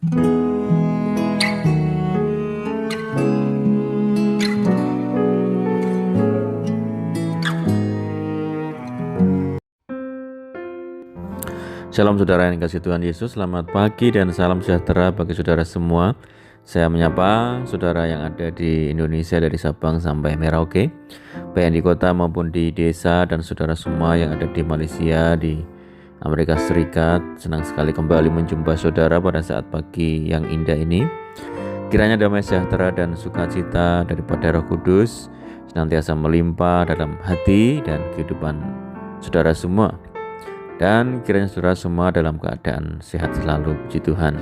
Shalom saudara yang dikasihi Tuhan Yesus, selamat pagi dan salam sejahtera bagi saudara semua. Saya menyapa saudara yang ada di Indonesia dari Sabang sampai Merauke, baik di kota maupun di desa, dan saudara semua yang ada di Malaysia, di Amerika Serikat. Senang sekali kembali menjumpa saudara pada saat pagi yang indah ini. Kiranya damai sejahtera dan sukacita daripada Roh Kudus senantiasa melimpah dalam hati dan kehidupan saudara semua. Dan kiranya saudara semua dalam keadaan sehat selalu, puji Tuhan.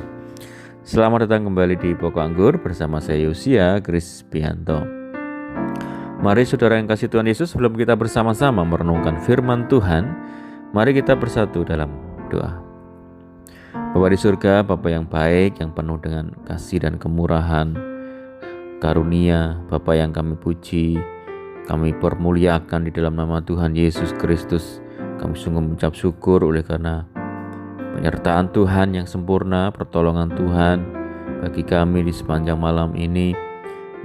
Selamat datang kembali di Pokok Anggur bersama saya Yosia Krispianto. Mari saudara yang kasih Tuhan Yesus, sebelum kita bersama-sama merenungkan firman Tuhan, mari kita bersatu dalam doa. Bapa di surga, Bapa yang baik, yang penuh dengan kasih dan kemurahan, karunia, Bapa yang kami puji, kami permuliakan di dalam nama Tuhan Yesus Kristus. Kami sungguh mengucap syukur oleh karena penyertaan Tuhan yang sempurna, pertolongan Tuhan bagi kami di sepanjang malam ini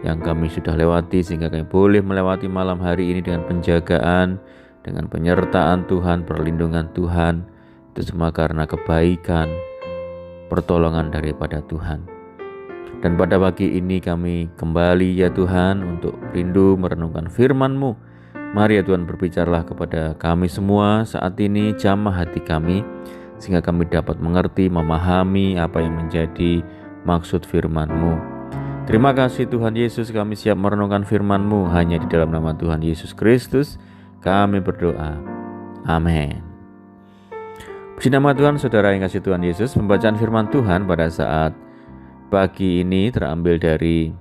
yang kami sudah lewati, sehingga kami boleh melewati malam hari ini dengan penjagaan, dengan penyertaan Tuhan, perlindungan Tuhan. Itu semua karena kebaikan, pertolongan daripada Tuhan. Dan pada pagi ini kami kembali ya Tuhan untuk rindu merenungkan firman-Mu. Mari ya Tuhan, berbicaralah kepada kami semua saat ini, jamah hati kami, sehingga kami dapat mengerti, memahami apa yang menjadi maksud firman-Mu. Terima kasih Tuhan Yesus, kami siap merenungkan firman-Mu hanya di dalam nama Tuhan Yesus Kristus kami berdoa. Amin. Puji nama Tuhan. Saudara yang kasih Tuhan Yesus, pembacaan firman Tuhan pada saat pagi ini terambil dari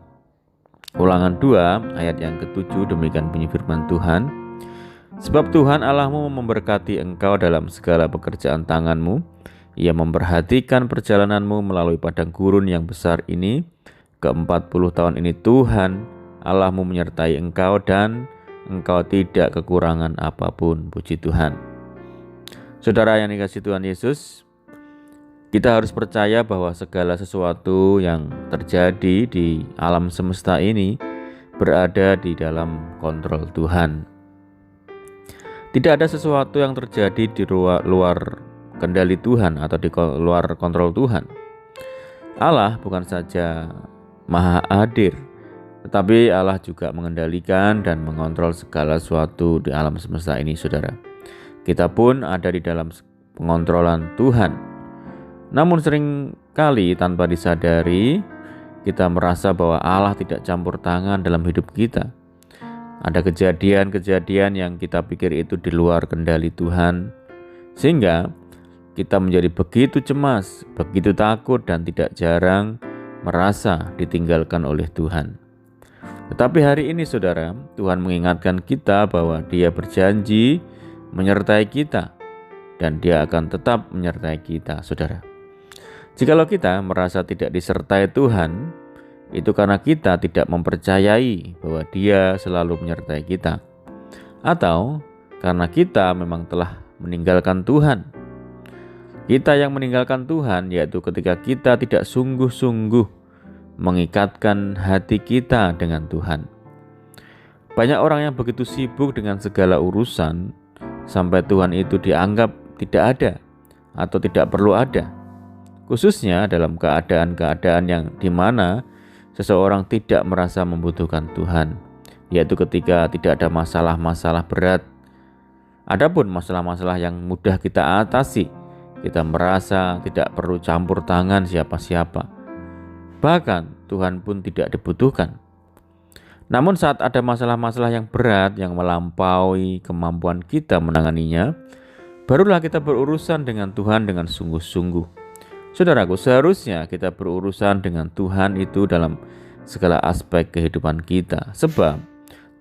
Ulangan 2 ayat yang ke-7. Demikian bunyi firman Tuhan. Sebab Tuhan Allahmu memberkati engkau dalam segala pekerjaan tanganmu. Ia memperhatikan perjalananmu melalui padang gurun yang besar ini. Ke-40 tahun ini Tuhan Allahmu menyertai engkau dan engkau tidak kekurangan apapun. Puji Tuhan. Saudara yang dikasihi Tuhan Yesus, kita harus percaya bahwa segala sesuatu yang terjadi di alam semesta ini berada di dalam kontrol Tuhan. Tidak ada sesuatu yang terjadi di luar kendali Tuhan atau di luar kontrol Tuhan. Allah bukan saja maha hadir, tetapi Allah juga mengendalikan dan mengontrol segala sesuatu di alam semesta ini, saudara. Kita pun ada di dalam pengontrolan Tuhan. Namun sering kali tanpa disadari kita merasa bahwa Allah tidak campur tangan dalam hidup kita. Ada kejadian-kejadian yang kita pikir itu di luar kendali Tuhan, sehingga kita menjadi begitu cemas, begitu takut, dan tidak jarang merasa ditinggalkan oleh Tuhan. Tetapi hari ini saudara, Tuhan mengingatkan kita bahwa Dia berjanji menyertai kita, dan Dia akan tetap menyertai kita, saudara. Jikalau kita merasa tidak disertai Tuhan, itu karena kita tidak mempercayai bahwa Dia selalu menyertai kita, atau karena kita memang telah meninggalkan Tuhan. Kita yang meninggalkan Tuhan yaitu ketika kita tidak sungguh-sungguh mengikatkan hati kita dengan Tuhan. Banyak orang yang begitu sibuk dengan segala urusan sampai Tuhan itu dianggap tidak ada atau tidak perlu ada. Khususnya dalam keadaan-keadaan yang dimana seseorang tidak merasa membutuhkan Tuhan, yaitu ketika tidak ada masalah-masalah berat. Adapun masalah-masalah yang mudah kita atasi, kita merasa tidak perlu campur tangan siapa-siapa. Bahkan Tuhan pun tidak dibutuhkan. Namun saat ada masalah-masalah yang berat yang melampaui kemampuan kita menanganinya, barulah kita berurusan dengan Tuhan dengan sungguh-sungguh. Saudaraku, seharusnya kita berurusan dengan Tuhan itu dalam segala aspek kehidupan kita, sebab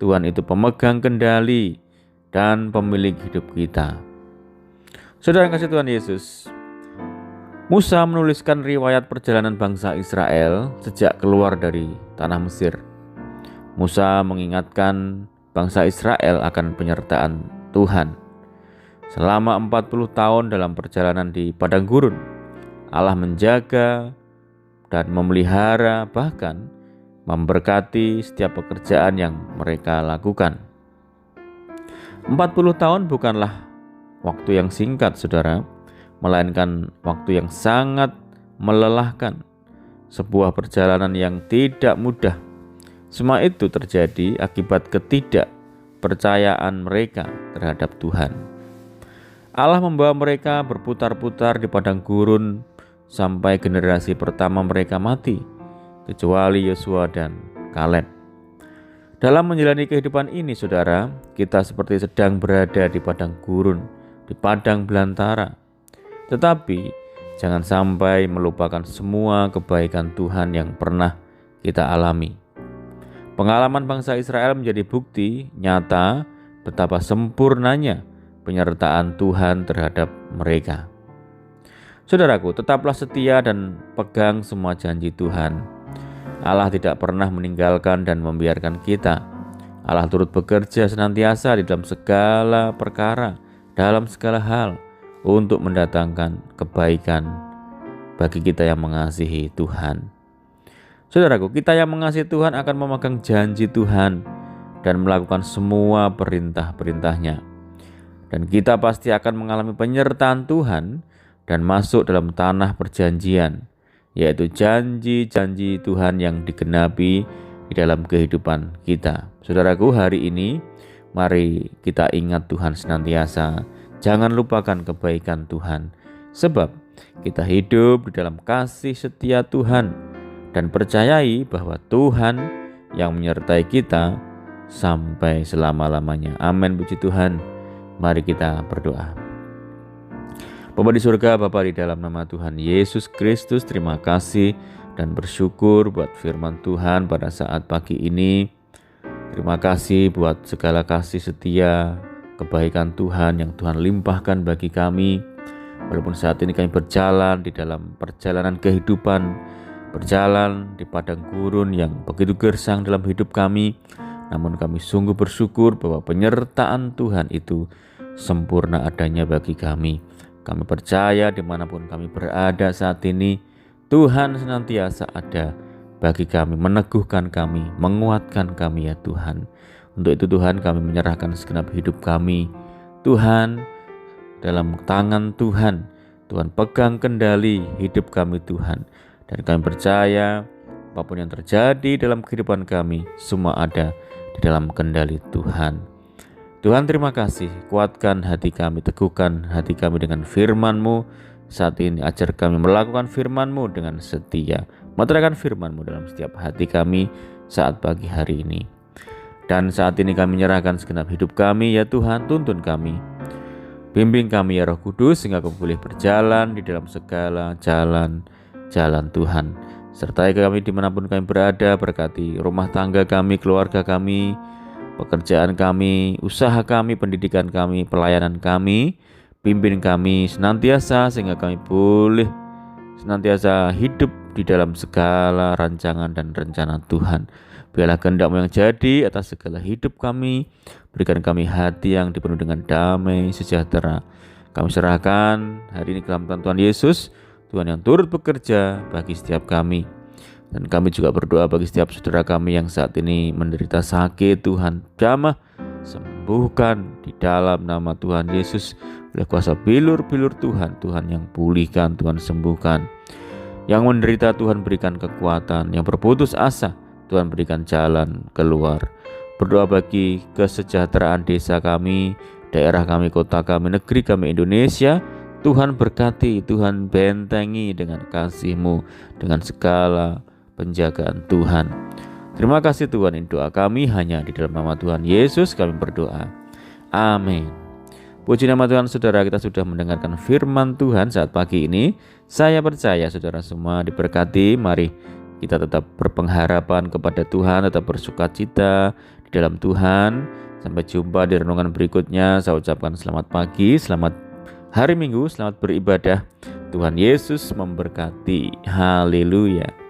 Tuhan itu pemegang kendali dan pemilik hidup kita. Saudara yang kasih Tuhan Yesus, Musa menuliskan riwayat perjalanan bangsa Israel sejak keluar dari tanah Mesir. Musa mengingatkan bangsa Israel akan penyertaan Tuhan. Selama 40 tahun dalam perjalanan di padang gurun, Allah menjaga dan memelihara, bahkan memberkati setiap pekerjaan yang mereka lakukan. 40 tahun bukanlah waktu yang singkat, saudara, melainkan waktu yang sangat melelahkan, sebuah perjalanan yang tidak mudah. Semua itu terjadi akibat ketidakpercayaan mereka terhadap Tuhan. Allah membawa mereka berputar-putar di padang gurun sampai generasi pertama mereka mati, kecuali Yosua dan Kaleb. Dalam menjalani kehidupan ini, saudara, kita seperti sedang berada di padang gurun, di padang belantara. Tetapi jangan sampai melupakan semua kebaikan Tuhan yang pernah kita alami. Pengalaman bangsa Israel menjadi bukti nyata betapa sempurnanya penyertaan Tuhan terhadap mereka. Saudaraku, tetaplah setia dan pegang semua janji Tuhan. Allah tidak pernah meninggalkan dan membiarkan kita. Allah turut bekerja senantiasa di dalam segala perkara, dalam segala hal, untuk mendatangkan kebaikan bagi kita yang mengasihi Tuhan. Saudaraku, kita yang mengasihi Tuhan akan memegang janji Tuhan dan melakukan semua perintah-perintahnya. Dan kita pasti akan mengalami penyertaan Tuhan dan masuk dalam tanah perjanjian, yaitu janji-janji Tuhan yang digenapi di dalam kehidupan kita. Saudaraku, hari ini mari kita ingat Tuhan senantiasa. Jangan lupakan kebaikan Tuhan, sebab kita hidup di dalam kasih setia Tuhan dan percayai bahwa Tuhan yang menyertai kita sampai selama-lamanya. Amin, puji Tuhan. Mari kita berdoa. Bapa di surga, Bapa di dalam nama Tuhan Yesus Kristus, terima kasih dan bersyukur buat firman Tuhan pada saat pagi ini. Terima kasih buat segala kasih setia, kebaikan Tuhan yang Tuhan limpahkan bagi kami. Walaupun saat ini kami berjalan di dalam perjalanan kehidupan, berjalan di padang gurun yang begitu gersang dalam hidup kami, namun kami sungguh bersyukur bahwa penyertaan Tuhan itu sempurna adanya bagi kami. Kami percaya dimanapun kami berada saat ini, Tuhan senantiasa ada bagi kami, meneguhkan kami, menguatkan kami ya Tuhan. Untuk itu Tuhan, kami menyerahkan segenap hidup kami. Tuhan, dalam tangan Tuhan, Tuhan pegang kendali hidup kami Tuhan. Dan kami percaya apapun yang terjadi dalam kehidupan kami, semua ada di dalam kendali Tuhan. Tuhan, terima kasih, kuatkan hati kami, teguhkan hati kami dengan firman-Mu. Saat ini ajar kami melakukan firman-Mu dengan setia, meteraikan firman-Mu dalam setiap hati kami saat pagi hari ini. Dan saat ini kami menyerahkan segenap hidup kami ya Tuhan, tuntun kami, bimbing kami ya Roh Kudus, sehingga kami boleh berjalan di dalam segala jalan Tuhan. Sertai kami dimanapun kami berada, berkati rumah tangga kami, keluarga kami, pekerjaan kami, usaha kami, pendidikan kami, pelayanan kami. Pimpin kami senantiasa sehingga kami boleh senantiasa hidup di dalam segala rancangan dan rencana Tuhan. Biarlah kehendak-Mu yang jadi atas segala hidup kami. Berikan kami hati yang dipenuhi dengan damai sejahtera. Kami serahkan hari ini ke dalam tangan Tuhan Yesus, Tuhan yang turut bekerja bagi setiap kami. Dan kami juga berdoa bagi setiap saudara kami yang saat ini menderita sakit. Tuhan jamah sembuhkan di dalam nama Tuhan Yesus. Oleh kuasa bilur-bilur Tuhan, Tuhan yang pulihkan, Tuhan sembuhkan. Yang menderita Tuhan berikan kekuatan, yang berputus asa Tuhan berikan jalan keluar. Berdoa bagi kesejahteraan desa kami, daerah kami, kota kami, negeri kami Indonesia. Tuhan berkati, Tuhan bentengi dengan kasih-Mu, dengan segala penjagaan Tuhan. Terima kasih Tuhan, ini doa kami hanya di dalam nama Tuhan Yesus kami berdoa. Amin. Puji nama Tuhan. Saudara, kita sudah mendengarkan firman Tuhan saat pagi ini. Saya percaya saudara semua diberkati. Mari kita tetap berpengharapan kepada Tuhan, tetap bersukacita di dalam Tuhan. Sampai jumpa di renungan berikutnya. Saya ucapkan selamat pagi, selamat hari Minggu, selamat beribadah. Tuhan Yesus memberkati. Haleluya.